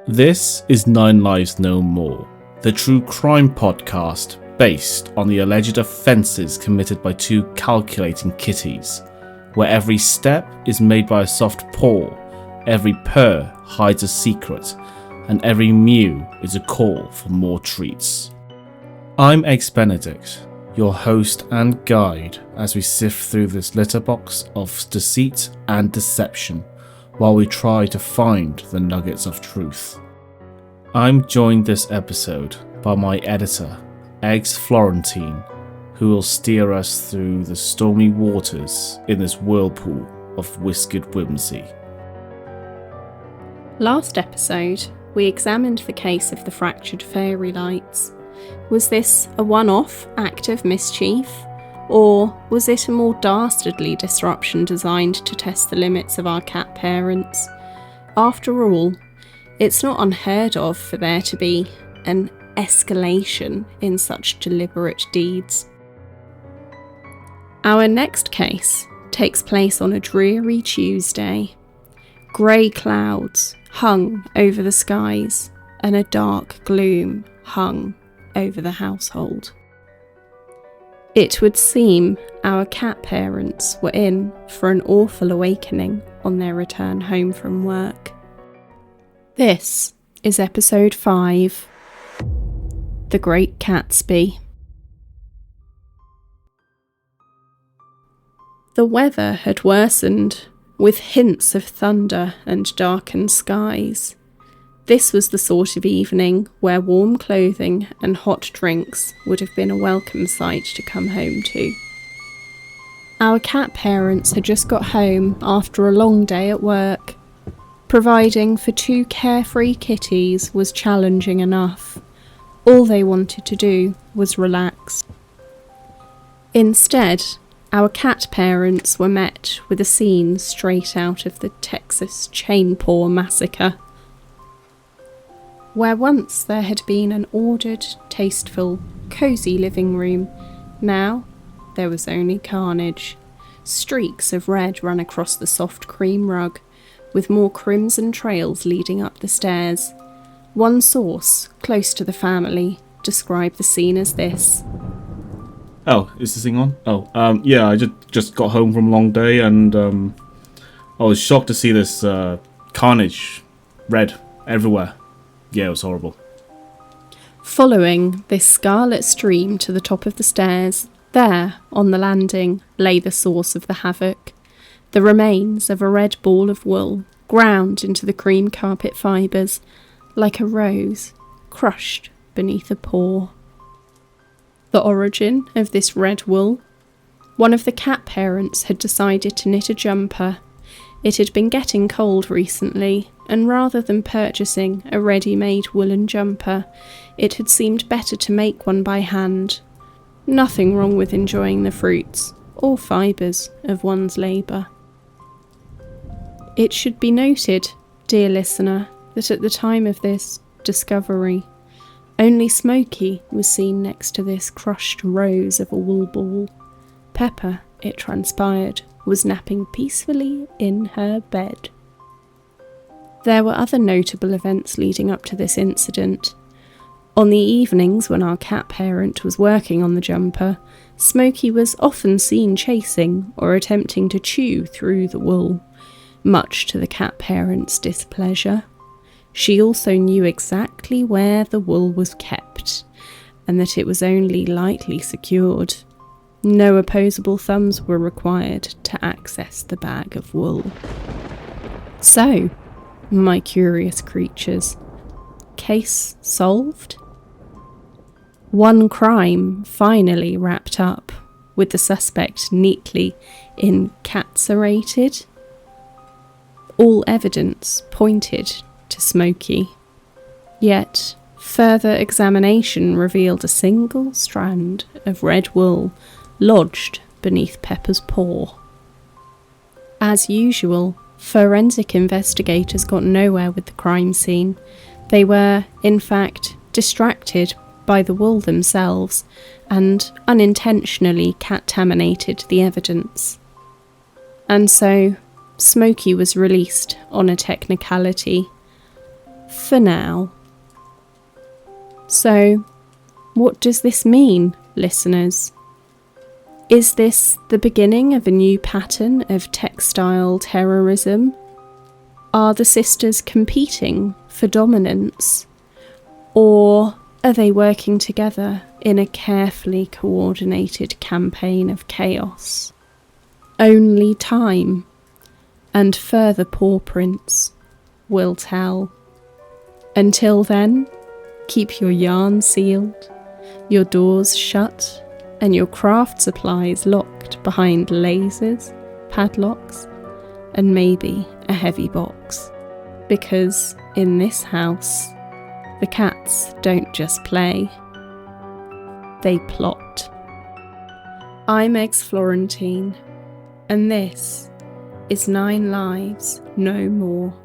This is Nine Lives No More, the true crime podcast based on the alleged offences committed by two calculating kitties, where every step is made by a soft paw, every purr hides a secret, and every mew is a call for more treats. I'm Eggs Benedict, your host and guide as we sift through this litterbox of deceit and deception while we try to find the nuggets of truth. I'm joined this episode by my editor, Eggs Florentine, who will steer us through the stormy waters in this whirlpool of whiskered whimsy. Last episode, we examined the case of the fractured fairy lights. Was this a one-off act of mischief, or was it a more dastardly disruption designed to test the limits of our cat parents? After all, it's not unheard of for there to be an escalation in such deliberate deeds. Our next case takes place on a dreary Tuesday. Grey clouds hung over the skies, and a dark gloom hung over the household. It would seem our cat parents were in for an awful awakening on their return home from work. This is episode 5, The Great Catsby. The weather had worsened, with hints of thunder and darkened skies. This was the sort of evening where warm clothing and hot drinks would have been a welcome sight to come home to. Our cat parents had just got home after a long day at work. Providing for two carefree kitties was challenging enough. All they wanted to do was relax. Instead, our cat parents were met with a scene straight out of the Texas Chainpaw Massacre. Where once there had been an ordered, tasteful, cosy living room, now there was only carnage. Streaks of red ran across the soft cream rug, with more crimson trails leading up the stairs. One source, close to the family, described the scene as this. Oh, is this thing on? Yeah, I just got home from a long day and I was shocked to see this carnage, red, everywhere. Yeah, it was horrible. Following this scarlet stream to the top of the stairs, there, on the landing, lay the source of the havoc. The remains of a red ball of wool, ground into the cream carpet fibres, like a rose, crushed beneath a paw. The origin of this red wool? One of the cat parents had decided to knit a jumper. It had been getting cold recently, and rather than purchasing a ready-made woolen jumper, it had seemed better to make one by hand. Nothing wrong with enjoying the fruits or fibres of one's labour. It should be noted, dear listener, that at the time of this discovery, only Smokey was seen next to this crushed rose of a wool ball. Pepper, it transpired, was napping peacefully in her bed. There were other notable events leading up to this incident. On the evenings when our cat parent was working on the jumper, Smokey was often seen chasing or attempting to chew through the wool, much to the cat parent's displeasure. She also knew exactly where the wool was kept, and that it was only lightly secured. No opposable thumbs were required to access the bag of wool. So, my curious creatures, case solved? One crime finally wrapped up, with the suspect neatly incarcerated. All evidence pointed to Smokey. Yet, further examination revealed a single strand of red wool lodged beneath Pepper's paw. As usual, forensic investigators got nowhere with the crime scene. They were, in fact, distracted by the wool themselves and unintentionally contaminated the evidence. And so, Smokey was released on a technicality. For now. So, what does this mean, listeners? Is this the beginning of a new pattern of textile terrorism? Are the sisters competing for dominance? Or are they working together in a carefully coordinated campaign of chaos? Only time and further paw prints will tell. Until then, keep your yarn sealed, your doors shut, and your craft supplies locked behind lasers, padlocks, and maybe a heavy box. Because in this house, the cats don't just play, they plot. I'm Eggs Florentine, and this is 9 Lives No More.